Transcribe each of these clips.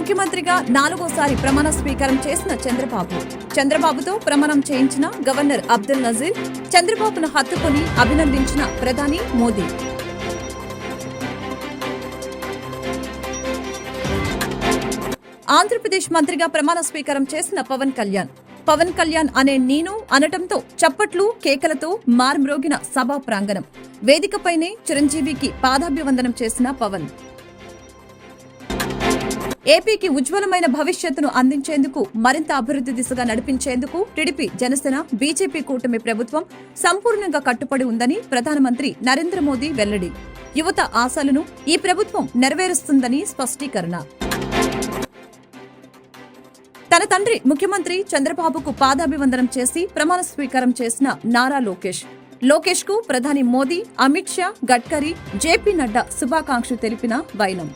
ముఖ్యమంత్రిగా 4వసారి ప్రమాణ స్వీకారం చేసిన చంద్రబాబుతో ప్రమాణం చేయించిన గవర్నర్ అబ్దుల్ నజీర్, చంద్రబాబును హత్తుకొని అభినందించిన ప్రధాని మోదీ. ఆంధ్రప్రదేశ్ మంత్రిగా ప్రమాణ స్వీకారం చేసిన పవన్ కళ్యాణ్ అనే నేను అనటంతో చప్పట్లు కేకలతో మార్మ్రోగిన సభా ప్రాంగణం. వేదికపైనే చిరంజీవికి పాదాభివందనం చేసిన పవన్. ఏపీకి ఉజ్వలమైన భవిష్యత్తును అందించేందుకు, మరింత అభివృద్ధి దిశగా నడిపించేందుకు టీడీపీ, జనసేన, బీజేపీ కూటమి ప్రభుత్వం సంపూర్ణంగా కట్టుబడి ఉందని ప్రధానమంత్రి నరేంద్ర మోదీ వెల్లడి. యువత ఆశలను ఈ ప్రభుత్వం నెరవేరుస్తుందని స్పష్టీకరణ. తన తండ్రి ముఖ్యమంత్రి చంద్రబాబుకు పాదాభివందనం చేసి ప్రమాణ స్వీకారం చేసిన నారా లోకేష్ కు ప్రధాని మోదీ, అమిత్ షా, గడ్కరీ, జేపీ నడ్డా శుభాకాంక్షలు తెలిపిన వైనం.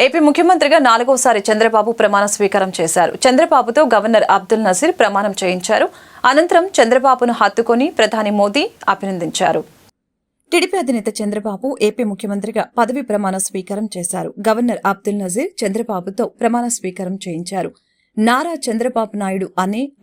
ఏపీ ముఖ్యమంత్రిగా 4వసారి చంద్రబాబు ప్రమాణ స్వీకారం చేశారు. చంద్రబాబుతో గవర్నర్ అబ్దుల్ నజీర్ ప్రమాణం చేయించారు. అనంతరం చంద్రబాబును హత్తుకొని ప్రధాని మోదీ అభినందించారు. టీడీపీ అధినేత చంద్రబాబు ఏపీ ముఖ్యమంత్రిగా పదవి ప్రమాణ స్వీకారం చేశారు. గవర్నర్ అబ్దుల్ నజీర్ చంద్రబాబుతో ప్రమాణ స్వీకారం చేయించారు. నారా చంద్రబాబు నాయుడు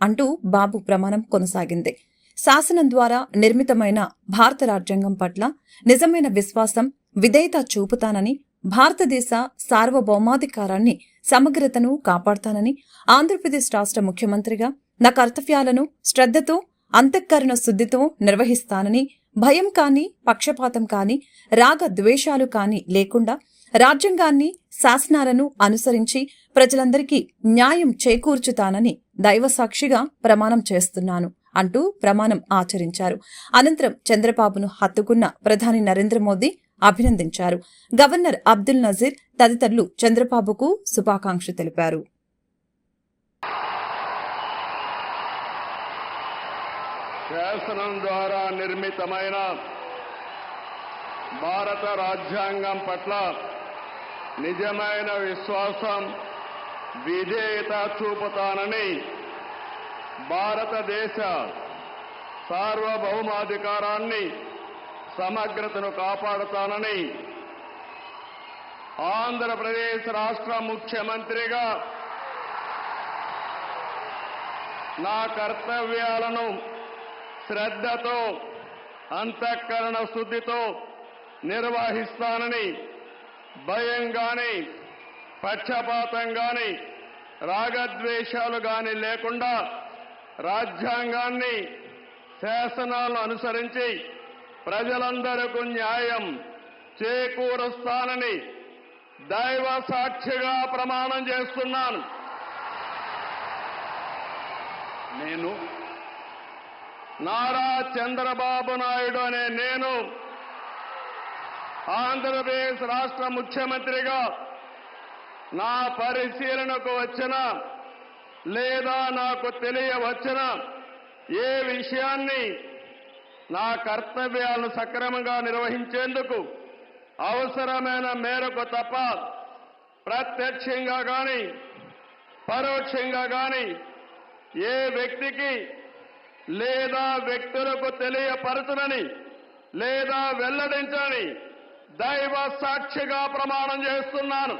అంటూ బాబు ప్రమాణం కొనసాగింది. శాసనం ద్వారా నిర్మితమైన భారత రాజ్యాంగం పట్ల నిజమైన విశ్వాసం, విధేయత చూపుతానని, భారతదేశ సార్వభౌమాధికారాన్ని, సమగ్రతను కాపాడతానని, ఆంధ్రప్రదేశ్ రాష్ట్ర ముఖ్యమంత్రిగా నా కర్తవ్యాలను శ్రద్ధతో, అంతఃకరణ శుద్ధితో నిర్వహిస్తానని, భయం కాని, పక్షపాతం కాని, రాగ ద్వేషాలు కాని లేకుండా రాజ్యాంగాన్ని, శాసనాలను అనుసరించి ప్రజలందరికీ న్యాయం చేకూర్చుతానని దైవసాక్షిగా ప్రమాణం చేస్తున్నాను అంటూ ప్రమాణం ఆచరించారు. అనంతరం చంద్రబాబును హత్తుకున్న ప్రధాని నరేంద్ర మోదీ అభినందించారు. గవర్నర్ అబ్దుల్ నజీర్ తదితరులు చంద్రబాబుకు శుభాకాంక్షలు తెలిపారు. శాసనం ద్వారా నిర్మితమైన భారత రాజ్యాంగం పట్ల నిజమైన విశ్వాసం, విధేయత చూపుతానని, భారతదేశ సార్వభౌమాధికారాన్ని, సమగ్రతను కాపాడుతానని, ఆంధ్రప్రదేశ్ రాష్ట్ర ముఖ్యమంత్రిగా నా కర్తవ్యాలను శ్రద్ధతో, అంతఃకరణ శుద్ధితో నిర్వహిస్తానని, భయం గాని, పక్షపాతం గాని, రాగద్వేషాలు గాని లేకుండా రాజ్యాంగాన్ని, శాసనాలను అనుసరించి ప్రజలందరికీ న్యాయం చేకూరుస్తానని దైవ సాక్షిగా ప్రమాణం చేస్తున్నాను. నేను నారా చంద్రబాబు నాయుడు అనే నేను ఆంధ్రప్రదేశ్ రాష్ట్ర ముఖ్యమంత్రిగా నా పరిశీలనకు వచ్చిన లేదా నాకు తెలియవచ్చిన ఏ విషయాన్ని నా కర్తవ్యాలను సక్రమంగా నిర్వహించేందుకు అవసరమైన మేరకు తప్ప ప్రత్యక్షంగా గాని, పరోక్షంగా గాని ఏ వ్యక్తికి లేదా వ్యక్తులకు తెలియపరచనని లేదా వెల్లడించని దైవ సాక్షిగా ప్రమాణం చేస్తున్నాను.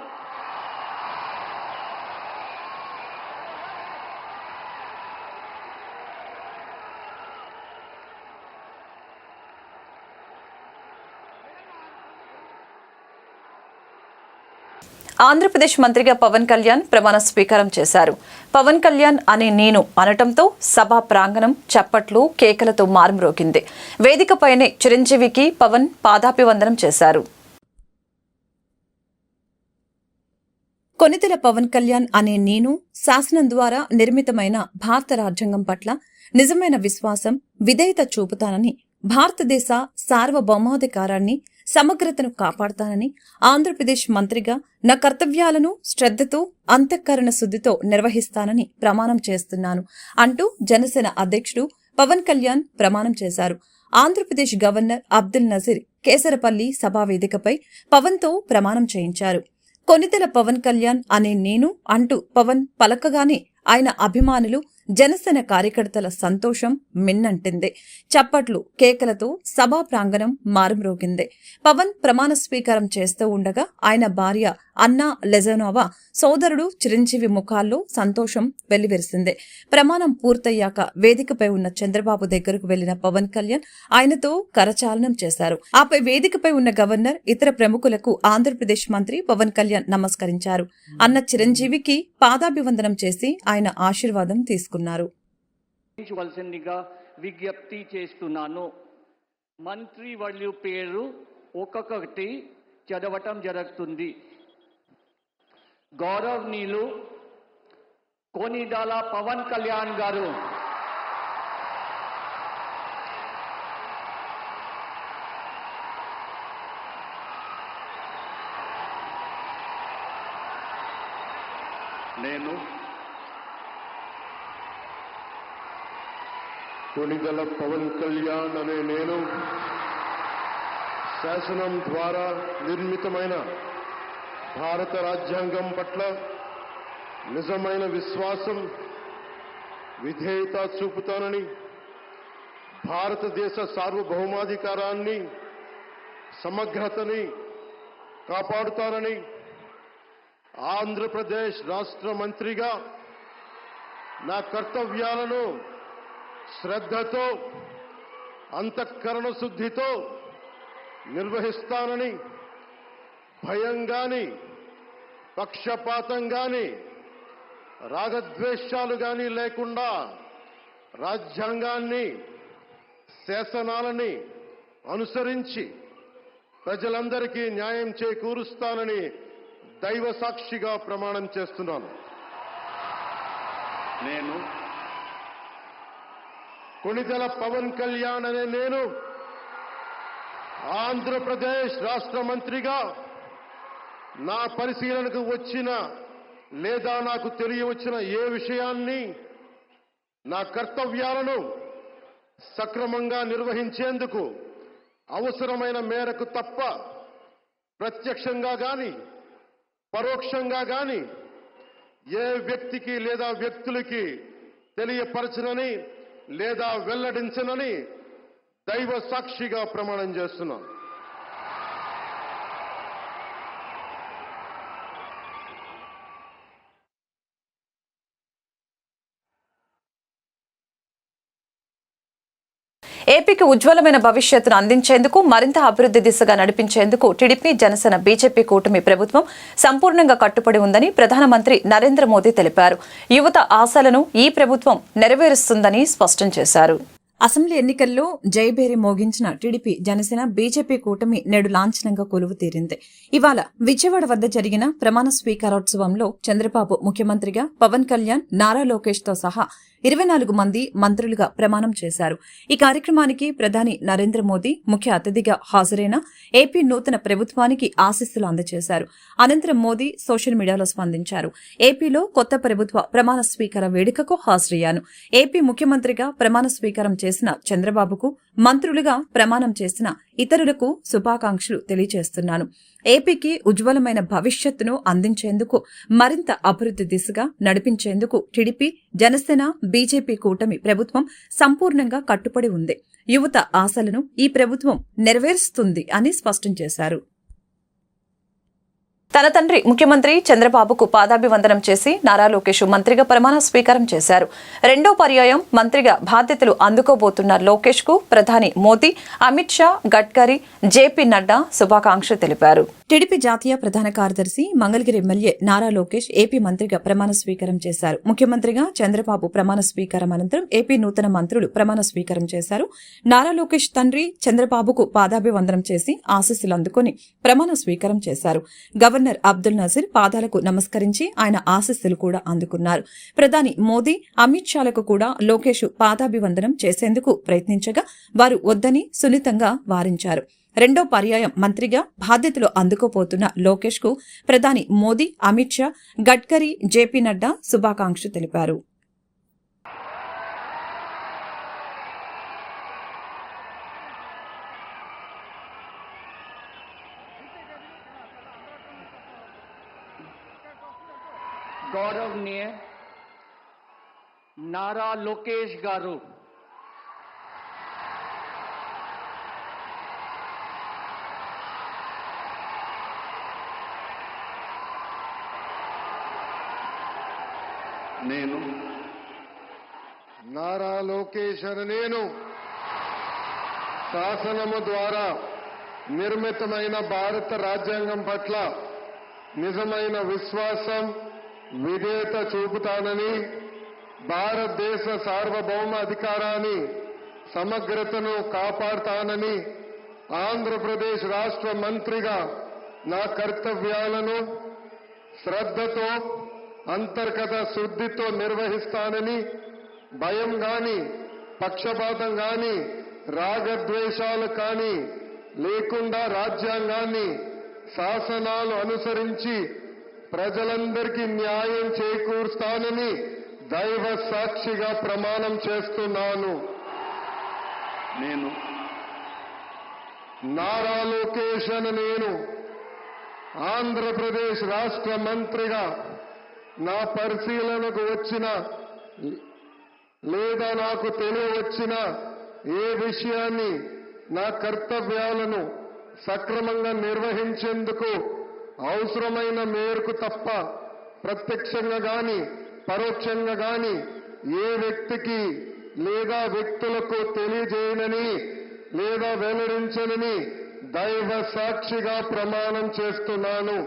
ఆంధ్రప్రదేశ్ మంత్రిగా పవన్ కళ్యాణ్ ప్రమాణ స్వీకారం చేశారు. పవన్ కళ్యాణ్ అనే నేను అనటంతో సభా ప్రాంగణం చప్పట్లు కేకలతో మార్మ్రోగింది. వేదికపైనే చిరంజీవికి పవన్ పాదాభివందనం చేశారు. కొనితెల పవన్ కళ్యాణ్ అనే నేను శాసనం ద్వారా నిర్మితమైన భారత రాజ్యాంగం పట్ల నిజమైన విశ్వాసం, విధేయత చూపుతానని, భారతదేశ సార్వభౌమాధికారాన్ని, సమగ్రతను కాపాడతానని, ఆంధ్రప్రదేశ్ మంత్రిగా నా కర్తవ్యాలను శ్రద్ధతో, అంతఃకరణ శుద్ధితో నిర్వహిస్తానని ప్రమాణం చేస్తున్నాను అంటూ జనసేన అధ్యక్షుడు పవన్ కళ్యాణ్ ప్రమాణం చేశారు. ఆంధ్రప్రదేశ్ గవర్నర్ అబ్దుల్ నజీర్ కేసరపల్లి సభా వేదికపై పవన్తో ప్రమాణం చేయించారు. కొనితెల పవన్ కళ్యాణ్ అనే నేను అంటూ పవన్ పలకగానే ఆయన అభిమానులు జనసేన కార్యకర్తల సంతోషం మిన్నంటింది. చప్పట్లు, కేకలతో సభా ప్రాంగణం మారుమ్రోగింది. పవన్ ప్రమాణ స్వీకారం చేస్తూ ఉండగా ఆయన భార్య అన్నా లెజనోవా, సోదరుడు చిరంజీవి ముఖాల్లో సంతోషం వెల్లివిరిసింది. ప్రమాణం పూర్తయ్యాక వేదికపై ఉన్న చంద్రబాబు దగ్గరకు వెళ్లిన పవన్ కళ్యాణ్ ఆయనతో కరచాలనం చేశారు. ఆపై వేదికపై ఉన్న గవర్నర్, ఇతర ప్రముఖులకు ఆంధ్రప్రదేశ్ మంత్రి పవన్ కళ్యాణ్ నమస్కరించారు. అన్న చిరంజీవికి పాదాభివందనం చేసి ఆయన ఆశీర్వాదం తీసుకున్నారు. విజ్ఞప్తి చేస్తున్నాను. మంత్రి వర్యుల పేరు ఒక్కొక్కటి చదవటం జరుగుతుంది. గౌరవనీయులు కొనిదెల పవన్ కళ్యాణ్ గారు, నేను కొనిదెల పవన్ కళ్యాణ్ అనే నేను శాసనం ద్వారా నిర్మితమైన భారత రాజ్యాంగం పట్ల నిజమైన విశ్వాసం, విధేయత చూపుతానని, భారతదేశ సార్వభౌమాధికారాన్ని, సమగ్రతని కాపాడుతానని, ఆంధ్రప్రదేశ్ రాష్ట్ర మంత్రిగా నా కర్తవ్యాలను శ్రద్ధతో, అంతఃకరణ శుద్ధితో నిర్వహిస్తానని, భయం గాని, పక్షపాతం గాని, రాగద్వేషాలు గాని లేకుండా రాజ్యాంగాన్ని, శాసనాలని అనుసరించి ప్రజలందరికీ న్యాయం చేకూరుస్తానని దైవ సాక్షిగా ప్రమాణం చేస్తున్నాను. నేను కొనిదెల పవన్ కళ్యాణ్ అనే నేను ఆంధ్రప్రదేశ్ రాష్ట్ర మంత్రిగా నా పరిశీలనకు వచ్చిన లేదా నాకు తెలియవచ్చిన ఏ విషయాన్ని, నా కర్తవ్యాలను సక్రమంగా నిర్వహించేందుకు అవసరమైన మేరకు తప్ప ప్రత్యక్షంగా గాని పరోక్షంగా గాని ఏ వ్యక్తికి లేదా వ్యక్తులకి తెలియపరచనని లేదా వెల్లడించనని దైవ సాక్షిగా ప్రమాణం చేస్తున్నాను. ఏపీకి ఉజ్వలమైన భవిష్యత్తును అందించేందుకు, మరింత అభివృద్ధి దిశగా నడిపించేందుకు టీడీపీ, జనసేన, బీజేపీ కూటమి ప్రభుత్వం సంపూర్ణంగా కట్టుబడి ఉందని ప్రధానమంత్రి నరేంద్ర మోదీ తెలిపారు. యువత ఆశలను ఈ ప్రభుత్వం నెరవేరుస్తుందని స్పష్టం చేశారు. అసెంబ్లీ ఎన్నికల్లో జయభేరి మోగించిన టీడీపీ, జనసేన, బీజేపీ కూటమి నేడు లాంఛనంగా కొలువు తీరింది. ఇవాళ విజయవాడ వద్ద జరిగిన ప్రమాణ స్వీకారోత్సవంలో చంద్రబాబు ముఖ్యమంత్రిగా, పవన్ కళ్యాణ్, నారా లోకేష్ తో సహా 24 మంది మంత్రులుగా ప్రమాణం చేశారు. ఈ కార్యక్రమానికి ప్రధాని నరేంద్ర మోదీ ముఖ్య అతిథిగా హాజరైన ఏపీ నూతన ప్రభుత్వానికి ఆశీస్సులు అందజేశారు. అనంతరం మోదీ సోషల్ మీడియాలో స్పందించారు. ఏపీలో కొత్త ప్రభుత్వ ప్రమాణ స్వీకార వేడుకకు హాజరయ్యాను. ఏపీ ముఖ్యమంత్రిగా ప్రమాణ స్వీకారం చేసిన చంద్రబాబుకు, మంత్రులుగా ప్రమాణం చేసిన ఇతరులకు శుభాకాంక్షలు తెలియజేస్తున్నాను. ఏపీకి ఉజ్వలమైన భవిష్యత్తును అందించేందుకు, మరింత అభివృద్ధి దిశగా నడిపించేందుకు టీడీపీ, జనసేన, బీజేపీ కూటమి ప్రభుత్వం సంపూర్ణంగా కట్టుబడి ఉంది. యువత ఆశలను ఈ ప్రభుత్వం నెరవేరుస్తుంది అని స్పష్టం చేశారు. తన తండ్రి ముఖ్యమంత్రి చంద్రబాబుకు పాదాభివందనం చేసి నారా లోకేష్ మంత్రిగా ప్రమాణ స్వీకారం చేశారు. రెండో పర్యాయం మంత్రిగా బాధ్యతలు అందుకోబోతున్న లోకేష్ కు ప్రధాని మోదీ, అమిత్ షా, గడ్కరీ, జేపీ నడ్డా శుభాకాంక్షలు తెలిపారు. టీడీపీ జాతీయ ప్రధాన కార్యదర్శి, మంగళగిరి ఎమ్మెల్యే నారా లోకేష్ ఏపీ మంత్రిగా ప్రమాణ స్వీకారం చేశారు. ముఖ్యమంత్రిగా చంద్రబాబు ప్రమాణ స్వీకారం అనంతరం ఏపీ నూతన మంత్రులు ప్రమాణ స్వీకారం చేశారు. నారా లోకేష్ తండ్రి చంద్రబాబుకు పాదాభివందనం చేసి ఆశీస్సులు అందుకుని ప్రమాణ స్వీకారం చేశారు. గవర్నర్ అబ్దుల్ నజీర్ పాదాలకు నమస్కరించి ఆయన ఆశీస్సులు కూడా అందుకున్నారు. ప్రధాని మోదీ, అమిత్ షాలకు కూడా లోకేష్ పాదాభివందనం చేసేందుకు ప్రయత్నించగా వారు వద్దని సున్నితంగా వారించారు. రెండో పర్యాయం మంత్రిగా బాధ్యతలు అందుకోబోతున్న లోకేష్ కు ప్రధాని మోదీ, అమిత్ షా, గడ్కరీ, జేపీ నడ్డా శుభాకాంక్షలు తెలిపారు. गौरवनीय నారా లోకేష్ గారు, నేను నారా లోకేష్ అని నేను శాసనము ద్వారా నిర్మితమైన భారత రాజ్యాంగం పట్ల నిజమైన విశ్వాసం, విధేయత చూపుతానని, భారతదేశ సార్వభౌమ అధికారాన్ని, సమగ్రతను కాపాడుతానని, ఆంధ్రప్రదేశ్ రాష్ట్ర మంత్రిగా నా కర్తవ్యాలను శ్రద్ధతో, అంతర్గత శుద్ధితో నిర్వహిస్తానని, భయం గాని, పక్షపాతం గాని, రాగద్వేషాలు కానీ లేకుండా రాజ్యాంగాన్ని, శాసనాలు అనుసరించి ప్రజలందరికీ న్యాయం చేకూరుస్తానని దైవ సాక్షిగా ప్రమాణం చేస్తున్నాను. నేను నారా లోకేష్ అని నేను ఆంధ్రప్రదేశ్ రాష్ట్ర మంత్రిగా నా పరిశీలనకు వచ్చిన లేదా నాకు తెలియవచ్చిన ఏ విషయాన్ని, నా కర్తవ్యాలను సక్రమంగా నిర్వహించేందుకు అవసరమైన మేరకు తప్ప ప్రత్యక్షంగా గాని పరోక్షంగా గాని ఏ వ్యక్తికి లేదా వ్యక్తులకు తెలియజేయనని లేదా వెల్లడించనని దైవ సాక్షిగా ప్రమాణం చేస్తున్నాను.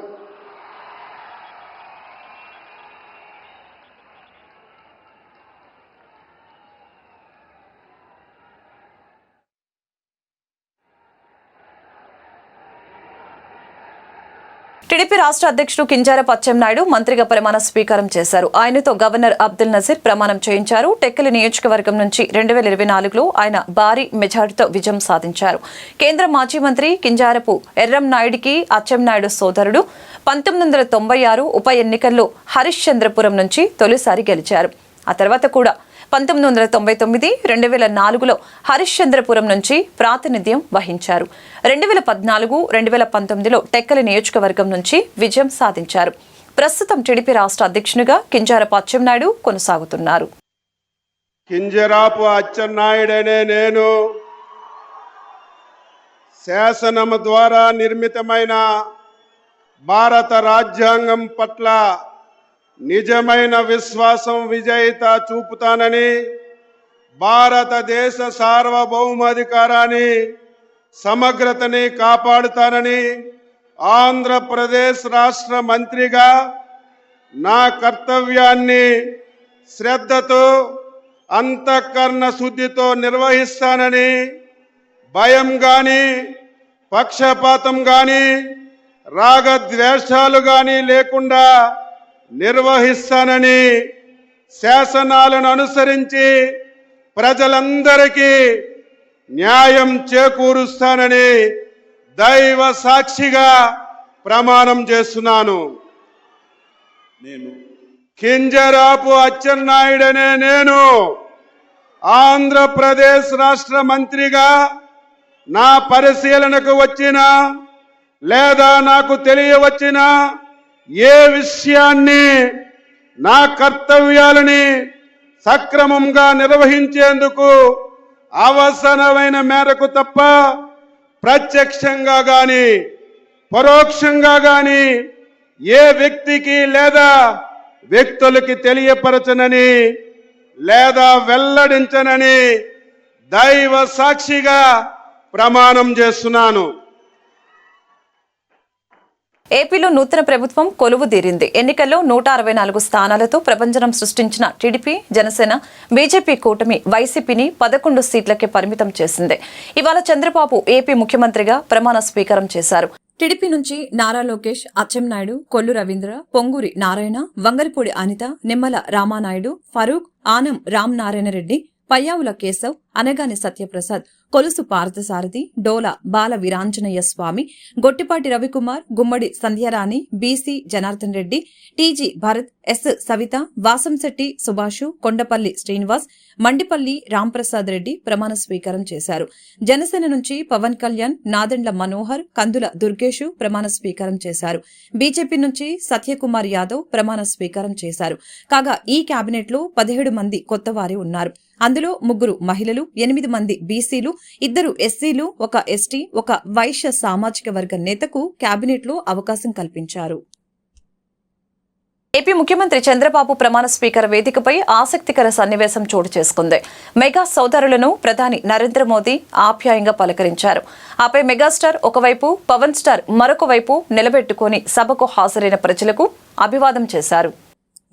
టీడీపీ రాష్ట్ర అధ్యక్షుడు కింజారపు అచ్చెన్నాయుడు మంత్రిగా ప్రమాణ స్వీకారం చేశారు. ఆయనతో గవర్నర్ అబ్దుల్ నజీర్ ప్రమాణం చేయించారు. టెక్కలి నియోజకవర్గం నుంచి 2024లో ఆయన భారీ మెజార్టీతో విజయం సాధించారు. కేంద్ర మాజీ మంత్రి కింజారపు ఎర్రంనాయుడికి అచ్చెన్నాయుడు సోదరుడు 1996 ఉప ఎన్నికల్లో హరిశ్చంద్రపురం నుంచి తొలిసారి గెలిచారు. ఆ తర్వాత కూడా 1999, 2004లో హరిశ్చంద్రపురం నుంచి ప్రాతినిధ్యం వహించారు. 2014, 2019లో టెక్కలి నియోజకవర్గం నుంచి విజయం సాధించారు. ప్రస్తుతం టీడీపీ రాష్ట్ర అధ్యక్షునిగా కింజారపు అచ్చెన్నాయుడు కొనసాగుతున్నారు. కింజరాపు అచ్చెన్నాయుడనే నేను శాసనము ద్వారా నిర్మితమైన భారత రాజ్యాంగం పట్ల నిజమైన విశ్వాసం, విజేత చూపుతానని, భారతదేశ సార్వభౌమాధికారాన్ని, సమగ్రతని కాపాడుతానని, ఆంధ్రప్రదేశ్ రాష్ట్ర మంత్రిగా నా కర్తవ్యాన్ని శ్రద్ధతో, అంతఃకరణ శుద్ధితో నిర్వహిస్తానని, భయం గాని, పక్షపాతం గాని, రాగద్వేషాలు గాని లేకుండా నిర్వహిస్తానని, శాసనాలను అనుసరించి ప్రజలందరికీ న్యాయం చేకూరుస్తానని దైవ సాక్షిగా ప్రమాణం చేస్తున్నాను. నేను కింజరాపు అచ్చెన్నాయుడనే నేను ఆంధ్రప్రదేశ్ రాష్ట్ర మంత్రిగా నా పరిశీలనకు వచ్చిన లేదా నాకు తెలియవచ్చిన ఏ విషయాన్ని, నా కర్తవ్యాలని సక్రమంగా నిర్వహించేందుకు అవసరమైన మేరకు తప్ప ప్రత్యక్షంగా గాని పరోక్షంగా గాని ఏ వ్యక్తికి లేదా వ్యక్తులకి తెలియపరచనని లేదా వెల్లడించనని దైవ సాక్షిగా ప్రమాణం చేస్తున్నాను. ఏపీలో నూతన ప్రభుత్వం కొలువుదీరింది. ఎన్నికల్లో 164 స్థానాలతో ప్రభంజనం సృష్టించిన టీడీపీ, జనసేన, బీజేపీ కూటమి వైసీపీని 11 సీట్లకే పరిమితం చేసింది. ఇవాళ చంద్రబాబు ఏపీ ముఖ్యమంత్రిగా ప్రమాణ స్వీకారం చేశారు. టీడీపీ నుంచి Nara Lokesh, Atchannaidu, Kollu Ravindra, Ponguri Narayana, Vangalapudi Anitha, Nimmala Ramanaidu, Farooq, Anam Ram Narayana Reddy, Payyavula Keshav, Anagani Satyaprasad, Kolusu Parthasarathy, Dola Bala Veeranjaneya Swamy, Gottipati Ravikumar, Gummadi Sandhyarani, BC Janardhan Reddy, TG Bharath, S Savitha, Vasamsetti Subhash, Kondapalli Srinivas, Mandipalli Ramprasad Reddy ప్రమాణ స్వీకారం చేశారు. జనసేన నుంచి పవన్ కళ్యాణ్, నాదెండ్ల మనోహర్, కందుల దుర్గేషు ప్రమాణ స్వీకారం చేశారు. బీజేపీ నుంచి సత్యకుమార్ యాదవ్ ప్రమాణ స్వీకారం చేశారు. కాగా ఈ కేబినెట్లో 17 మంది కొత్తవారే ఉన్నారు. అందులో 3 మహిళలు, 8 మంది బీసీలు, 2 ఎస్సీలు, 1 ఎస్టీ, 1 వైశ్య సామాజిక వర్గ నేతకు కేబినెట్లో అవకాశం కల్పించారు. ఏపీ ముఖ్యమంత్రి చంద్రబాబు ప్రమాణ స్వీకార వేదికపై ఆసక్తికర సన్నివేశం చోటు చేసుకుంది. మెగా సోదరులను ప్రధాని నరేంద్ర మోదీ ఆప్యాయంగా పలకరించారు. ఆపై మెగాస్టార్ ఒకవైపు, పవన్ స్టార్ మరొక వైపు నిలబెట్టుకుని సభకు హాజరైన ప్రజలకు అభివాదం చేశారు.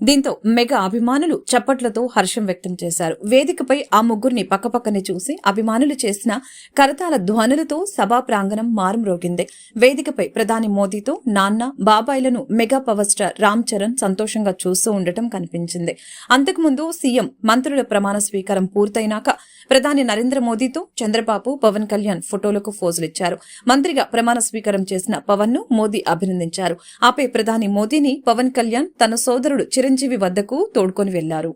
దీంతో మెగా అభిమానులు చప్పట్లతో హర్షం వ్యక్తం చేశారు. వేదికపై ఆ ముగ్గురిని పక్కపక్కనే చూసి అభిమానులు చేసిన కరతాళ ధ్వనులతో సభా ప్రాంగణం మారుమ్రోగింది. వేదికపై ప్రధాని మోదీతో నాన్న, బాబాయిలను mega power star Ram Charan సంతోషంగా చూస్తూ ఉండటం కనిపించింది. అంతకుముందు సీఎం, మంత్రుల ప్రమాణ స్వీకారం పూర్తయినాక ప్రధాని నరేంద్ర మోదీతో చంద్రబాబు, పవన్ కళ్యాణ్ ఫోటోలకు ఫోజులిచ్చారు. మంత్రిగా ప్రమాణ స్వీకారం చేసిన పవన్ ను మోదీ అభినందించారు. ఆపై ప్రధాని మోదీని పవన్ కళ్యాణ్ తన సోదరుడు చిరంజీవి వద్దకు తోడ్కొని వెళ్లారు.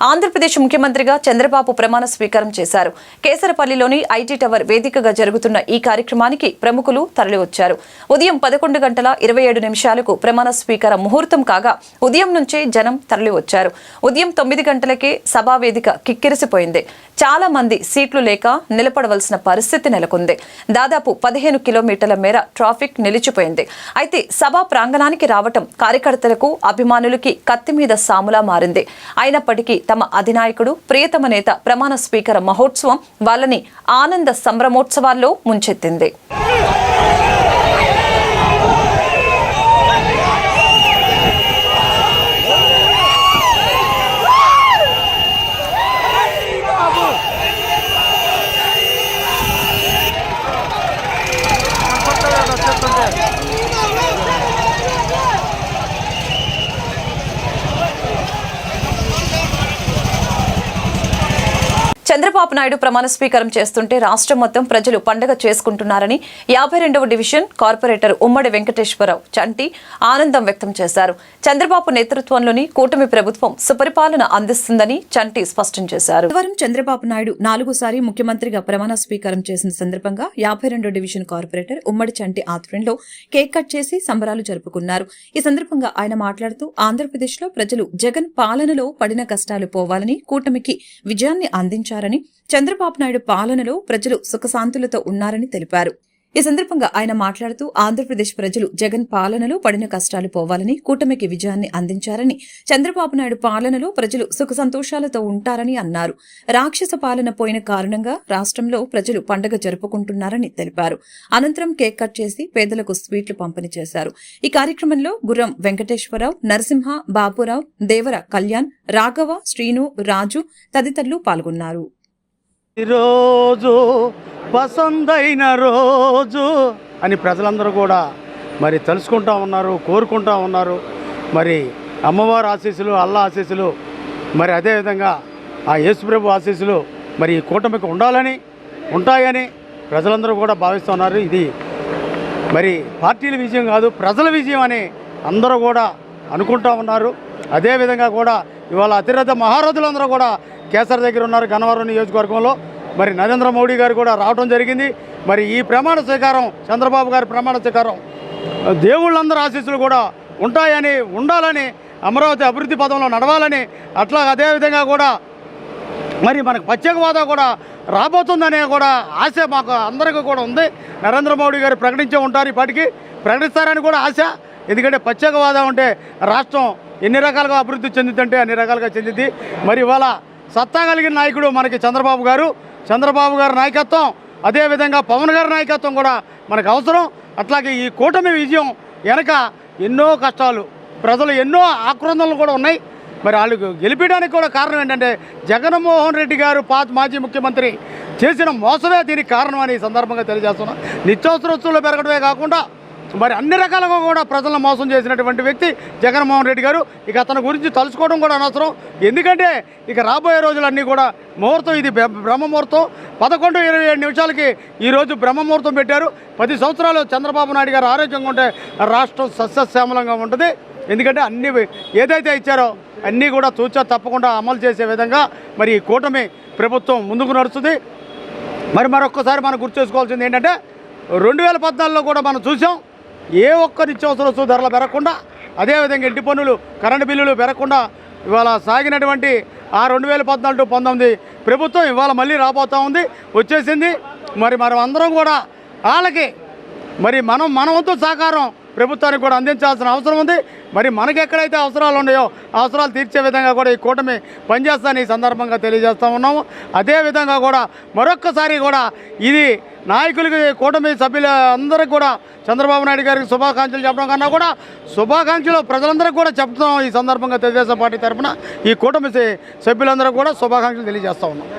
ఆంధ్రప్రదేశ్ ముఖ్యమంత్రిగా చంద్రబాబు ప్రమాణ స్వీకారం చేశారు. కేసరపల్లిలోని ఐటీ టవర్ వేదికగా జరుగుతున్న ఈ కార్యక్రమానికి ప్రముఖులు తరలివచ్చారు. ఉదయం 11:27 ప్రమాణ స్వీకార ముహూర్తం కాగా ఉదయం నుంచే జనం తరలివచ్చారు. ఉదయం 9 గంటలకే సభా వేదిక కిక్కిరిసిపోయింది. చాలా మంది సీట్లు లేక నిలబడవలసిన పరిస్థితి నెలకొంది. దాదాపు 15 కిలోమీటర్ల మేర ట్రాఫిక్ నిలిచిపోయింది. అయితే సభా ప్రాంగణానికి రావటం కార్యకర్తలకు, అభిమానులకి కత్తి మీద సాములా మారింది. అయినప్పటికీ తమ అధినాయకుడు, ప్రియతమ నేత ప్రమాణ స్వీకార మహోత్సవం వాళ్ళని ఆనంద సంభ్రమోత్సవాల్లో ముంచెత్తింది. చంద్రబాబు నాయుడు ప్రమాణ స్వీకారం చేస్తుంటే రాష్ట్రం మొత్తం ప్రజలు పండుగ చేసుకుంటున్నారని 52వ డివిజన్ కార్పొరేటర్ ఉమ్మడి వెంకటేశ్వరరావు చంటి ఆనందం వ్యక్తం చేశారు. చంద్రబాబు నేతృత్వంలోని కూటమి ప్రభుత్వం సుపరిపాలన అందిస్తుందని చంటి స్పష్టం చేశారు. బుధవారం చంద్రబాబు నాయుడు 4సారి ముఖ్యమంత్రిగా ప్రమాణ స్వీకారం చేసిన సందర్భంగా 52వ డివిజన్ కార్పొరేటర్ ఉమ్మడి చంటి ఆధ్వర్యంలో కేక్ కట్ చేసి సంబరాలు జరుపుకున్నారు. ఈ సందర్భంగా ఆయన మాట్లాడుతూ ఆంధ్రప్రదేశ్లో ప్రజలు జగన్ పాలనలో పడిన కష్టాలు పోవాలని, కూటమికి విజయాన్ని అందించారు. చంద్రబాబు నాయుడు పాలనలో ప్రజలు సుఖశాంతులతో ఉన్నారని తెలిపారు. ఈ సందర్భంగా ఆయన మాట్లాడుతూ ఆంధ్రప్రదేశ్ ప్రజలు జగన్ పాలనలో పడిన కష్టాలు పోవాలని, కూటమికి విజయాన్ని అందించారని, చంద్రబాబు నాయుడు పాలనలో ప్రజలు సుఖ సంతోషాలతో ఉంటారని అన్నారు. రాక్షస పాలన పోయిన కారణంగా రాష్ట్రంలో ప్రజలు పండుగ జరుపుకుంటున్నారని తెలిపారు. అనంతరం కేక్ కట్ చేసి పేదలకు స్వీట్లు పంపిణీ చేశారు. ఈ కార్యక్రమంలో గుర్రం వెంకటేశ్వరరావు, నరసింహ, బాబురావు, దేవర కళ్యాణ్, రాఘవ, శ్రీను, రాజు తదితరులు పాల్గొన్నారు. ఈరోజు పసందైన రోజు అని ప్రజలందరూ కూడా మరి తెలుసుకుంటా ఉన్నారు, కోరుకుంటా ఉన్నారు. మరి అమ్మవారి ఆశీస్సులు, అల్లా ఆశీస్సులు, మరి అదేవిధంగా ఆ యేసుప్రభు ఆశీస్సులు మరి ఈ కూటమికి ఉండాలని, ఉంటాయని ప్రజలందరూ కూడా భావిస్తున్నారు. ఇది మరి పార్టీల విజయం కాదు, ప్రజల విజయం అని అందరూ కూడా అనుకుంటా ఉన్నారు. అదేవిధంగా కూడా ఇవాళ అతిరథ మహారథులందరూ కూడా కేసర్ దగ్గర ఉన్నారు. గన్నవరం నియోజకవర్గంలో మరి నరేంద్ర మోడీ గారు కూడా రావడం జరిగింది. మరి ఈ ప్రమాణ స్వీకారం, చంద్రబాబు గారి ప్రమాణ స్వీకారం దేవుళ్ళందరూ ఆశీస్సులు కూడా ఉంటాయని, ఉండాలని, అమరావతి అభివృద్ధి పదంలో నడవాలని, అట్లా అదేవిధంగా కూడా మరి మనకు ప్రత్యేక హోదా కూడా రాబోతుందనే కూడా ఆశ మాకు అందరికీ కూడా ఉంది. నరేంద్ర మోడీ గారు ప్రకటించే ఉంటారు, ఇప్పటికీ ప్రకటిస్తారని కూడా ఆశ. ఎందుకంటే ప్రత్యేక హోదా ఉంటే రాష్ట్రం ఎన్ని రకాలుగా అభివృద్ధి చెందిందంటే అన్ని రకాలుగా చెందింది. మరి ఇవాళ సత్తా కలిగిన నాయకుడు మనకి చంద్రబాబు గారు నాయకత్వం, అదేవిధంగా పవన్ గారి నాయకత్వం కూడా మనకు అవసరం. అట్లాగే ఈ కూటమి విజయం వెనక ఎన్నో కష్టాలు, ప్రజలు ఎన్నో ఆక్రందనలు కూడా ఉన్నాయి. మరి వాళ్ళు గెలిపించడానికి కూడా కారణం ఏంటంటే జగన్మోహన్ రెడ్డి గారు మాజీ ముఖ్యమంత్రి చేసిన మోసమే దీనికి కారణం అని ఈ సందర్భంగా తెలియజేస్తున్నాం. నిత్యావసర వస్తువులు పెరగడమే కాకుండా మరి అన్ని రకాలుగా కూడా ప్రజలను మోసం చేసినటువంటి వ్యక్తి జగన్మోహన్ రెడ్డి గారు. ఇక అతని గురించి తలుచుకోవడం కూడా అనవసరం. ఎందుకంటే ఇక రాబోయే రోజులన్నీ కూడా ముహూర్తం, ఇది బ్రహ్మముహూర్తం. 11:27 ఈరోజు బ్రహ్మముహూర్తం పెట్టారు. 10 సంవత్సరాలు చంద్రబాబు నాయుడు గారు ఆరోగ్యంగా ఉంటే రాష్ట్రం సస్యశ్యామలంగా ఉంటుంది. ఎందుకంటే అన్ని ఏదైతే ఇచ్చారో అన్నీ కూడా తూచా తప్పకుండా అమలు చేసే విధంగా మరి ఈ కూటమి ప్రభుత్వం ముందుకు నడుస్తుంది. మరి మరొక్కసారి మనం గుర్తు చేసుకోవాల్సింది ఏంటంటే 2014లో కూడా మనం చూసాం, ఏ ఒక్క నిత్యావసర వస్తువు ధరలు పెరగకుండా, అదేవిధంగా ఇంటి పన్నులు, కరెంటు బిల్లులు పెరగకుండా ఇవాళ సాగినటువంటి ఆ 2014-19 ప్రభుత్వం ఇవాళ మళ్ళీ రాబోతూ ఉంది, వచ్చేసింది. మరి మనం అందరం కూడా వాళ్ళకి మరి మన వంతు సహకారం ప్రభుత్వానికి కూడా అందించాల్సిన అవసరం ఉంది. మరి మనకి ఎక్కడైతే అవసరాలు ఉన్నాయో అవసరాలు తీర్చే విధంగా కూడా ఈ కూటమి పనిచేస్తానని ఈ సందర్భంగా తెలియజేస్తూ ఉన్నాము. అదేవిధంగా కూడా మరొక్కసారి కూడా ఇది నాయకులకి, కూటమి సభ్యులు అందరికీ కూడా చంద్రబాబు నాయుడు గారికి శుభాకాంక్షలు చెప్పడం కన్నా కూడా శుభాకాంక్షలు ప్రజలందరికీ కూడా చెప్తున్నాం. ఈ సందర్భంగా తెలుగుదేశం పార్టీ తరఫున ఈ కూటమి సభ్యులందరూ కూడా శుభాకాంక్షలు తెలియజేస్తూ ఉన్నాం.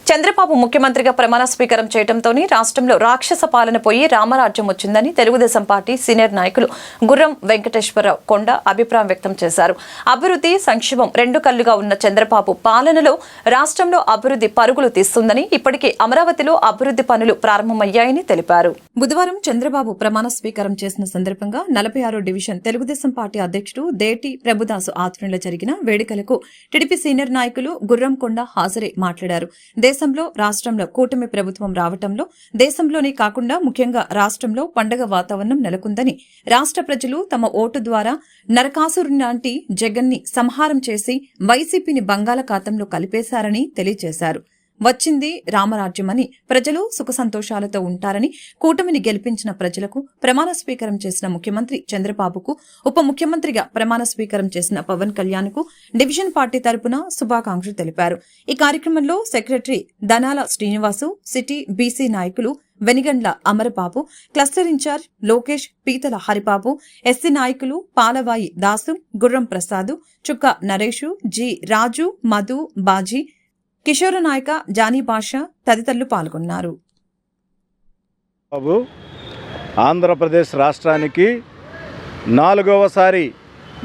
చంద్రబాబు ముఖ్యమంత్రిగా ప్రమాణ స్వీకారం చేయడంతోనే రాష్ట్రంలో రాక్షస పాలన పోయి రామరాజ్యం వచ్చిందని తెలుగుదేశం పార్టీ సీనియర్ నాయకులు గుర్రం వెంకటేశ్వరరావు కొండ అభిప్రాయం వ్యక్తం చేశారు. అభివృద్ధి, సంక్షేమం రెండు కళ్లుగా ఉన్న చంద్రబాబు పాలనలో రాష్ట్రంలో అభివృద్ధి పరుగులు తీస్తుందని, ఇప్పటికే అమరావతిలో అభివృద్ధి పనులు ప్రారంభమయ్యాయని తెలిపారు. బుధవారం చంద్రబాబు ప్రమాణ స్వీకారం చేసిన సందర్భంగా 46వ డివిజన్ తెలుగుదేశం పార్టీ అధ్యక్షుడు దేటి ప్రభుదాసు ఆధ్వర్యంలో జరిగిన వేడుకలకు టీడీపీ సీనియర్ నాయకులు గుర్రం కొండ హాజరై మాట్లాడారు. దేశంలో, రాష్ట్రంలో కూటమి ప్రభుత్వం రావటంలో దేశంలోనే కాకుండా ముఖ్యంగా రాష్ట్రంలో పండగ వాతావరణం నెలకొందని, రాష్ట్ర ప్రజలు తమ ఓటు ద్వారా నరకాసురుని లాంటి జగన్ని సంహారం చేసి వైసీపీని బంగాళాఖాతంలో కలిపేశారని తెలియజేశారు. వచ్చింది రామరాజ్యమని, ప్రజలు సుఖ సంతోషాలతో ఉంటారని, కూటమిని గెలిపించిన ప్రజలకు ప్రమాణ స్వీకారం చేసిన ముఖ్యమంత్రి చంద్రబాబుకు, ఉప ముఖ్యమంత్రిగా ప్రమాణ స్వీకారం చేసిన పవన్ కళ్యాణ్కు డివిజన్ పార్టీ తరపున శుభాకాంక్షలు తెలిపారు. ఈ కార్యక్రమంలో secretary Danala Srinivasu, city BC నాయకులు వెనిగండ్ల అమరబాబు, క్లస్టర్ ఇన్ఛార్జ్ లోకేష్, పీతల హరిబాబు, ఎస్సీ నాయకులు పాలవాయి దాసు, గుర్రం ప్రసాద్, చుక్క నరేషు, జి రాజు, మధు, బాజీ, కిషోర నాయక, జానీ బాషా తదితరులు పాల్గొన్నారు. బాబు ఆంధ్రప్రదేశ్ రాష్ట్రానికి 4వసారి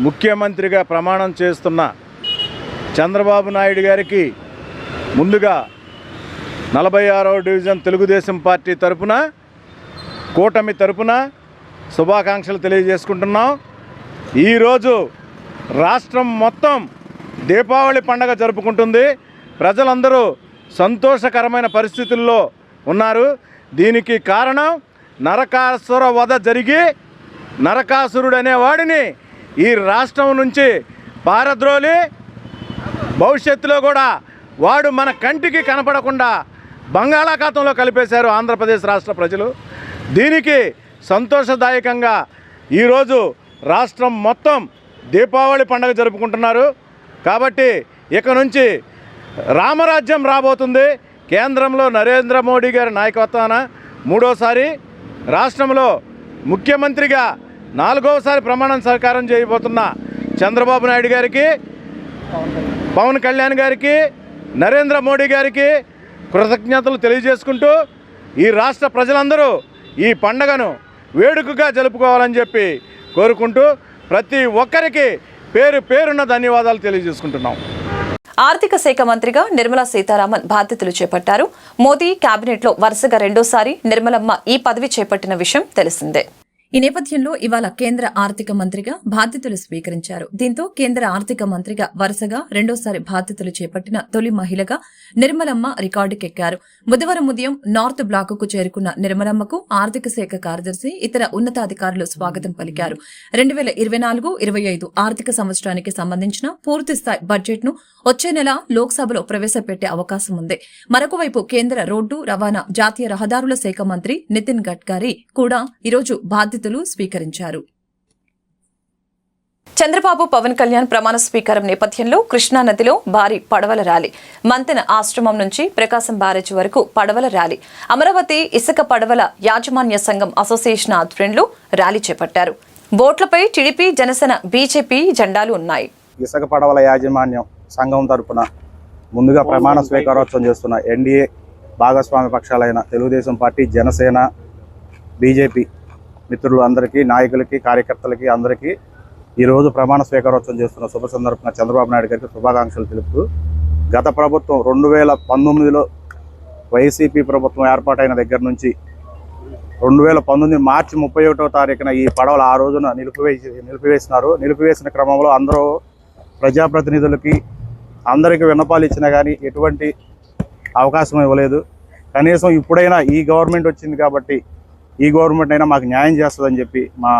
ముఖ్యమంత్రిగా ప్రమాణం చేస్తున్న చంద్రబాబు నాయుడు గారికి ముందుగా 46వ డివిజన్ తెలుగుదేశం పార్టీ తరపున, కూటమి తరపున శుభాకాంక్షలు తెలియజేసుకుంటున్నాం. ఈరోజు రాష్ట్రం మొత్తం దీపావళి పండగ జరుపుకుంటుంది. ప్రజలందరూ సంతోషకరమైన పరిస్థితుల్లో ఉన్నారు. దీనికి కారణం నరకాసుర వధ జరిగి నరకాసురుడు అనేవాడిని ఈ రాష్ట్రం నుంచి పారద్రోలి భవిష్యత్తులో కూడా వాడు మన కంటికి కనపడకుండా బంగాళాఖాతంలో కలిపేశారు ఆంధ్రప్రదేశ్ రాష్ట్ర ప్రజలు. దీనికి సంతోషదాయకంగా ఈరోజు రాష్ట్రం మొత్తం దీపావళి పండుగ జరుపుకుంటున్నారు. కాబట్టి ఇక నుంచి రామరాజ్యం రాబోతుంది. కేంద్రంలో నరేంద్ర మోడీ గారి నాయకత్వాన 3వసారి, రాష్ట్రంలో ముఖ్యమంత్రిగా 4వసారి ప్రమాణం స్వీకారం చేయబోతున్న చంద్రబాబు నాయుడు గారికి, పవన్ కళ్యాణ్ గారికి, నరేంద్ర మోడీ గారికి కృతజ్ఞతలు తెలియజేసుకుంటూ ఈ రాష్ట్ర ప్రజలందరూ ఈ పండగను వేడుకగా జరుపుకోవాలని చెప్పి కోరుకుంటూ ప్రతి ఒక్కరికి పేరు పేరున్న ధన్యవాదాలు తెలియజేసుకుంటున్నాం. ఆర్థిక శాఖ మంత్రిగా నిర్మలా సీతారామన్ బాధ్యతలు చేపట్టారు. మోదీ కేబినెట్లో వరుసగా రెండోసారి నిర్మలమ్మ ఈ పదవి చేపట్టిన విషయం తెలిసిందే. ఈ నేపథ్యంలో ఇవాళ కేంద్ర ఆర్థిక మంత్రిగా బాధ్యతలు స్వీకరించారు. దీంతో కేంద్ర ఆర్థిక మంత్రిగా వరుసగా రెండోసారి బాధ్యతలు చేపట్టిన తొలి మహిళగా నిర్మలమ్మ రికార్డుకెక్కారు. బుధవారం ఉదయం నార్త్ బ్లాక్ కు చేరుకున్న నిర్మలమ్మకు ఆర్థిక శాఖ కార్యదర్శి, ఇతర ఉన్నతాధికారులు స్వాగతం పలికారు. 2024-25 ఆర్థిక సంవత్సరానికి సంబంధించిన పూర్తిస్థాయి బడ్జెట్ ను వచ్చే నెల లోక్సభలో ప్రవేశపెట్టే అవకాశం ఉంది. మరొకవైపు కేంద్ర రోడ్డు రవాణా, జాతీయ రహదారుల శాఖ మంత్రి నితిన్ గడ్కరీ కూడా ఈరోజు బాధ్యతలు స్వీకరించారు. చంద్రబాబు, పవన్ కళ్యాణ్ ప్రమాణ స్వీకారం నేపథ్యంలో కృష్ణానదిలో భారీ పడవల ర్యాలీ. మంతెన ఆశ్రమం నుంచి ప్రకాశం బ్యారేజ్ వరకు పడవల ర్యాలీ. అమరావతి ఇసుక పడవల యాజమాన్య సంఘం అసోసియేషన్ ఆధ్వర్యంలో ర్యాలీ చేపట్టారు. బోట్లపై టీడీపీ, జనసేన, బీజేపీ జెండాలు ఉన్నాయి. ఇసుక పడవల యాజమాన్యం సంఘం తరపున ముందుగా ప్రమాణ స్వీకారోత్సవం చేస్తున్న ఎన్డీఏ భాగస్వామ్య పక్షాలైన తెలుగుదేశం పార్టీ, జనసేన, బీజేపీ మిత్రులు అందరికీ, నాయకులకి, కార్యకర్తలకి అందరికీ ఈరోజు ప్రమాణ స్వీకారోత్సవం చేస్తున్న శుభ సందర్భంగా చంద్రబాబు నాయుడు గారికి శుభాకాంక్షలు తెలుపుతూ, గత ప్రభుత్వం 2019లో వైసీపీ ప్రభుత్వం ఏర్పాటైన దగ్గర నుంచి 2019 మార్చి 31వ తారీఖున ఈ పడవలు ఆ రోజున నిలిపివేసినారు. నిలిపివేసిన క్రమంలో అందరూ ప్రజాప్రతినిధులకి అందరికీ విన్నపాలు ఇచ్చినా కానీ ఎటువంటి అవకాశం ఇవ్వలేదు. కనీసం ఇప్పుడైనా ఈ గవర్నమెంట్ వచ్చింది కాబట్టి ఈ గవర్నమెంట్ అయినా మాకు న్యాయం చేస్తుందని చెప్పి మా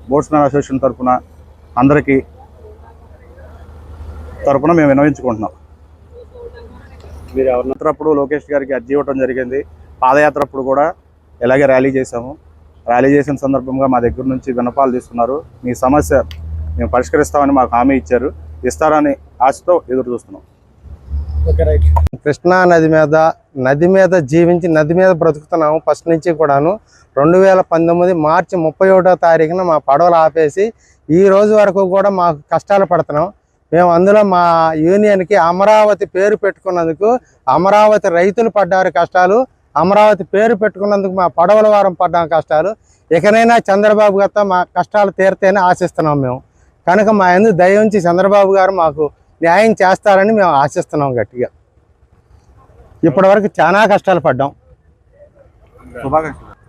బోట్స్మెన్ అసోసియేషన్ తరఫున అందరికీ మేము విన్నవించుకుంటున్నాం. మీరు ఎవరినప్పుడు లోకేష్ గారికి అర్జీ ఇవ్వడం జరిగింది. పాదయాత్ర అప్పుడు కూడా ఇలాగే ర్యాలీ చేశాము. ర్యాలీ చేసిన సందర్భంగా మా దగ్గర నుంచి విన్నపాలు తీసుకున్నారు. మీ సమస్య మేము పరిష్కరిస్తామని మాకు హామీ ఇచ్చారు. ఇస్తారని ఆశతో ఎదురు చూస్తున్నాం. కృష్ణా నది మీద జీవించి నది మీద బ్రతుకుతున్నాము ఫస్ట్ నుంచి కూడాను. 2019 మార్చి 31వ తారీఖున మా పడవలు ఆపేసి ఈ రోజు వరకు కూడా మాకు కష్టాలు పడుతున్నాం. మేము అందులో మా యూనియన్కి అమరావతి పేరు పెట్టుకున్నందుకు అమరావతి రైతులు పడ్డారు కష్టాలు, అమరావతి పేరు పెట్టుకున్నందుకు మా పడవల వారం పడ్డాం కష్టాలు. ఇకనైనా చంద్రబాబు గారితో మా కష్టాలు తీరితేనే ఆశిస్తున్నాం మేము. కనుక మా ఎందుకు దయ ఉంచి చంద్రబాబు గారు మాకు న్యాయం చేస్తారని మేము ఆశిస్తున్నాం గట్టిగా. ఇప్పటివరకు చాలా కష్టాలు పడ్డాం.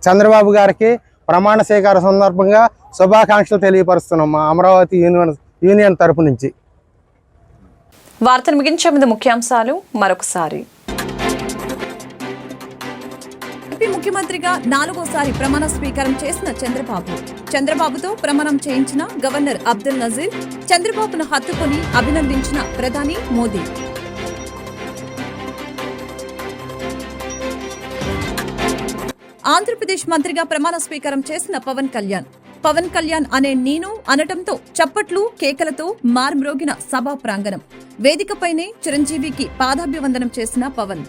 చంద్రబాబు గారికి ప్రమాణ స్వీకార సందర్భంగా శుభాకాంక్షలు తెలియపరుస్తున్నాం మా అమరావతి యూనియన్ తరపు నుంచి. వార్తను ముగించే ముందు ముఖ్యాంశాలు మరొకసారి. ఏపీ ముఖ్యమంత్రిగా 4వసారి ప్రమాణ స్వీకారం చేసిన చంద్రబాబుతో ప్రమాణం చేయించిన గవర్నర్ అబ్దుల్ నజీర్, చంద్రబాబును హత్తుకొని అభినందించిన ప్రధాని మోదీ. ఆంధ్రప్రదేశ్ మంత్రిగా ప్రమాణ స్వీకారం చేసిన పవన్ కళ్యాణ్ అనే నేను అనటంతో చప్పట్లు, కేకలతో మార్మ్రోగిన సభా ప్రాంగణం. వేదికపైనే చిరంజీవికి పాదాభివందనం చేసిన పవన్.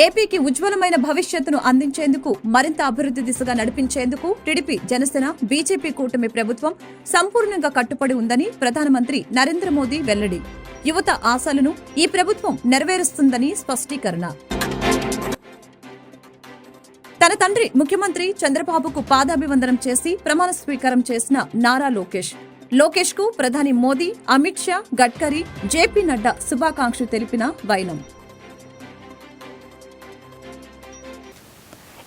ఏపీకి ఉజ్వలమైన భవిష్యత్తును అందించేందుకు, మరింత అభివృద్ధి దిశగా నడిపించేందుకు టీడీపీ, జనసేన, బీజేపీ కూటమి ప్రభుత్వం సంపూర్ణంగా కట్టుబడి ఉందని ప్రధానమంత్రి నరేంద్ర మోదీ వెల్లడి. యువత ఆశలను ఈ ప్రభుత్వం నెరవేరుస్తుందని స్పష్టీకరణ. తన తండ్రి ముఖ్యమంత్రి చంద్రబాబుకు పాదాభివందనం చేసి ప్రమాణ స్వీకారం చేసిన నారా లోకేష్ కు ప్రధాని మోదీ, అమిత్ షా, గడ్కరీ, జేపీ నడ్డా శుభాకాంక్షలు తెలిపిన వైనం.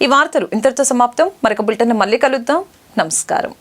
ఈ వార్తలు ఇంతటితో సమాప్తం. మరొక బులెటిన్ మళ్ళీ కలుద్దాం. నమస్కారం.